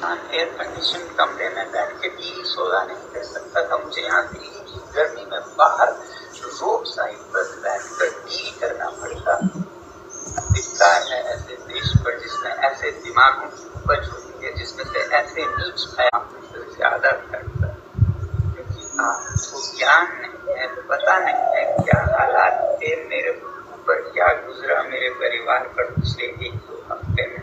इंसान air condition कमरे में बैठ के टीवी सोया नहीं कर सकता था। मुझे यहाँ दिल्ली की गर्मी में बाहर रोड साइड पर बैठकर टीवी करना पड़ता। धिक्कार है ऐसे देश पर जिसमें ऐसे दिमागों की उपज होती है, जिसमें से ऐसे नीच से ज्यादा करता, क्योंकि आपको ज्ञान नहीं है, पता नहीं है क्या हालात थे मेरे ऊपर, क्या गुजरा मेरे परिवार पर पिछले 1-2 हफ्ते में।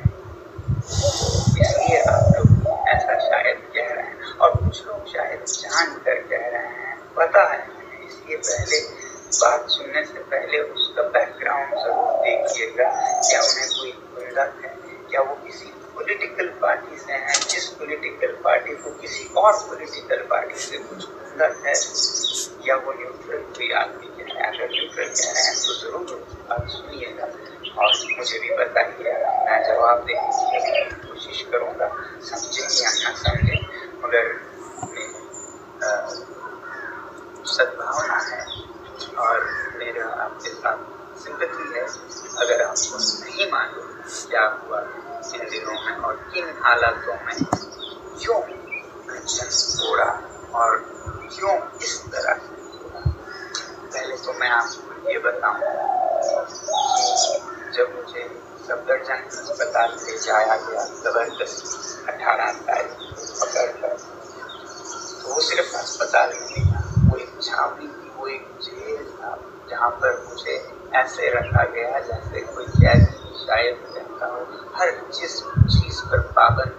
इसलिए आप लोग ऐसा शायद कह रहे हैं, और कुछ लोग शायद जान कर कह रहे हैं, पता है। इसलिए पहले बात सुनने से पहले उसका बैकग्राउंड जरूर देखिएगा। क्या उन्हें कोई खुंदक है, क्या वो किसी पॉलिटिकल पार्टी से हैं, जिस पॉलिटिकल पार्टी को किसी और पॉलिटिकल पार्टी से कुछ खुंदक है, या वो न्यूट्रल कोई आदमी कह रहे हैं। अगर न्यूट्रल कह रहे हैं तो जरूर बात सुनिएगा और मुझे भी बताइए, मैं जवाब देने की कोशिश करूँगा। समझें या ना समझें, मगर सद्भावना है और मेरा आपके साथ सिंपैथी है। अगर आपको नहीं मालूम क्या हुआ इन दिनों में और किन हालातों में क्यों पेंशन तोड़ा और क्यों इस तरह से तोड़ा, पहले तो मैं आपको ये बताऊं, जब मुझे सफदरजंग अस्पताल ले जाया गया जबरदस्ती 18 तारीख को पकड़कर, तो वो सिर्फ अस्पताल नहीं था, वो एक छावनी थी, वो एक जेल था, जहाँ पर मुझे ऐसे रखा गया जैसे कोई कैदी शायद रहता हो। हर चीज पर पाबंद,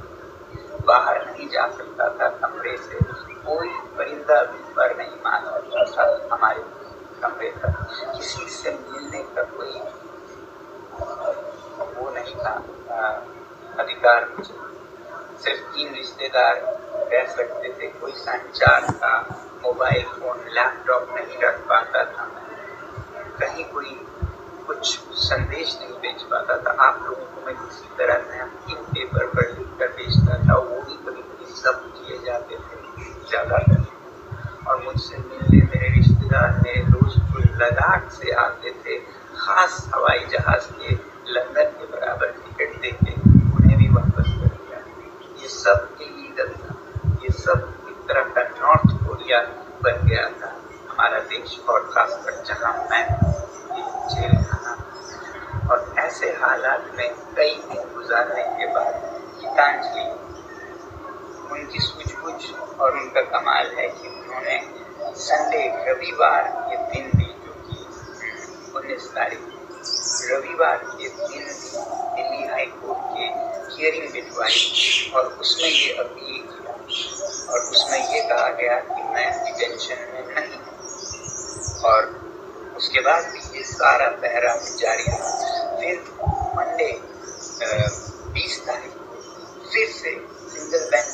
बाहर नहीं जा सकता था कमरे से, कोई परिंदा भी पर नहीं मान सकता था हमारे कमरे तक, किसी से मिलने का कोई वो नहीं था अधिकार। मुझे सिर्फ 3 रिश्तेदार रह सकते थे, कोई संचार था, मोबाइल फोन लैपटॉप नहीं रख पाता था, कहीं कोई कुछ संदेश नहीं भेज पाता था। आप लोगों को मैं किसी तरह नैपकिन पेपर पर लिख कर भेजता था, वो भी कभी कभी सब किए जाते थे ज्यादातर। और मुझसे मिलने मेरे रिश्तेदार, मेरे दोस्त लद्दाख से आते थे, खास हवाई जहाज के लंदन के बराबर टिकट देके उन्हें भी वापस कर दिया। ये सब इलीगल था, ये सब एक तरह का नॉर्थ कोरिया बन गया था हमारा देश, और खासकर जहाँ मैं जेल खाना। और ऐसे हालात में कई दिन गुजारने के बाद गीतांजलि, उनकी सूझबूझ और उनका कमाल है कि उन्होंने संडे रविवार के दिन भी, जो कि 19 तारीख रविवार के दिन दिल्ली हाई कोर्ट के हियरिंग बिठवाई और उसमें ये अपील किया और उसमें ये कहा गया कि मैं डिटेंशन में नहीं हूँ। और उसके बाद भी ये सारा पहरा जारी रहा। फिर मंडे 20 तारीख को फिर से सिंगल बेंच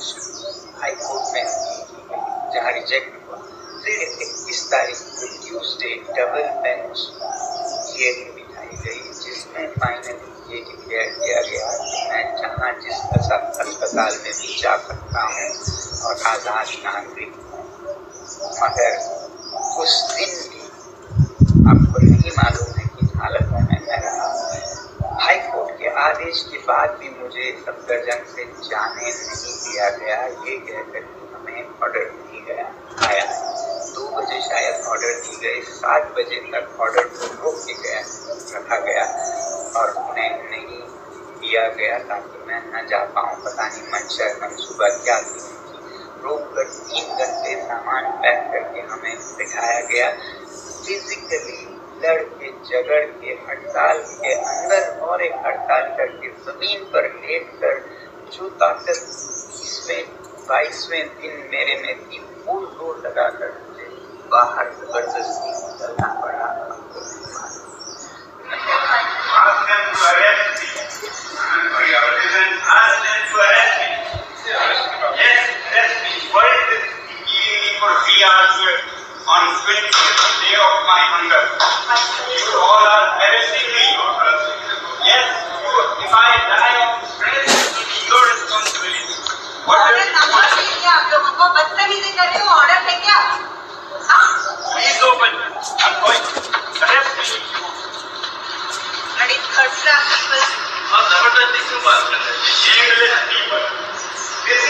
हाई कोर्ट में अपील की गई, जहाँ रिजेक्ट हुआ। फिर 21 तारीख को ट्यूसडे डबल बेंच हियरिंग बिठाई गई, जिसमें फाइनली ये डिक्लेयर किया गया कि मैं जहाँ जिस अस्पताल में भी जा सकता हूँ और आज़ाद नागरिक हूँ। मगर उस दिन भी आपको नहीं मालूम है कि हालत में मैं रहा। हाई कोर्ट के आदेश के बाद भी मुझे सफदरजंग से जाने नहीं दिया गया, ये कहकर कि हमें ऑर्डर नहीं गया आया। 2 बजे शायद ऑर्डर दी गई, 7 बजे तक ऑर्डर को रोक के गया रखा गया और उन्हें नहीं दिया गया ताकि मैं न जा पाऊँ। पता नहीं मंशा मंसूबा क्या थी, रोक कर 3 घंटे सामान पैक करके हमें बिठाया गया। फिजिकली लड़ के झगड़ के हड़ताल के अंदर और एक हड़ताल करके जमीन पर लेट कर जो ताकत 22वें दिन मेरे में थी, वो जोर लगाकर मुझे बाहर जबरदस्ती निकलना पड़ा। On 20th day of my hunger, you all are arresting me. Yes, if I die of stress, it will be your responsibility. Order number दीजिए आप लोगों को, बदतमीजी कर रहे हो, ऑर्डर है क्या? Please open. I'm going. Arrest me. बड़ी थर्ड क्लास पीपल। और जबरदस्ती क्यों बात कर रहे हैं? Shameless people. This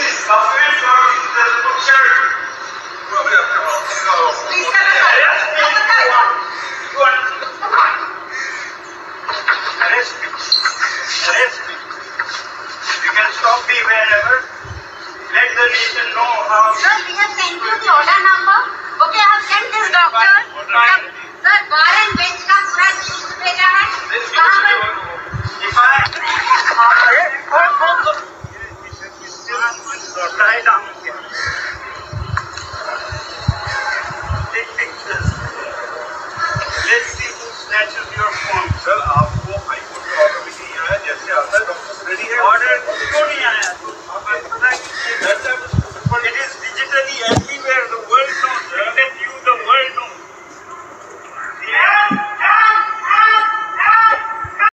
be wherever. Let the nation know how. Sir, we have sent you the order number. Okay, I have sent this doctor. Sir, bar and bench का पूरा list भेजा है. कहाँ पर? If I